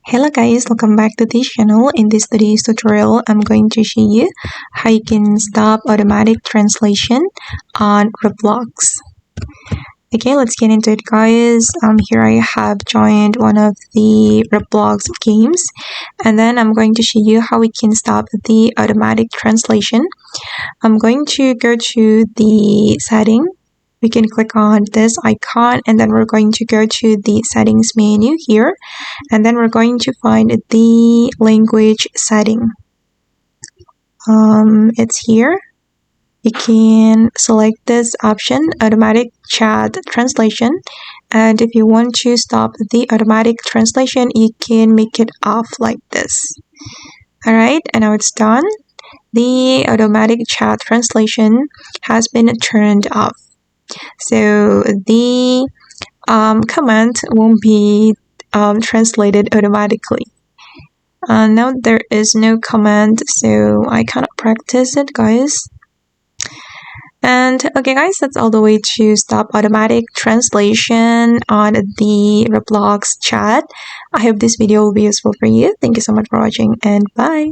Hello guys, welcome back to this channel. In this today's tutorial, I'm going to show you how you can stop automatic translation on Roblox. Okay, let's get into it guys. Here I have joined one of the Roblox games, and then I'm going to show you how we can stop the automatic translation. I'm going to go to the setting. We can click on this icon and then we're going to go to the settings menu here, and then we're going to find the language setting. It's here. You can select this option, automatic chat translation, and if you want to stop the automatic translation, you can make it off like this. Alright, and now it's done. The automatic chat translation has been turned off. So the command won't be translated automatically. Now there is no command, so I cannot practice it, guys. And okay guys, that's all the way to stop automatic translation on the Roblox chat. I hope this video will be useful for you. Thank you so much for watching, and bye.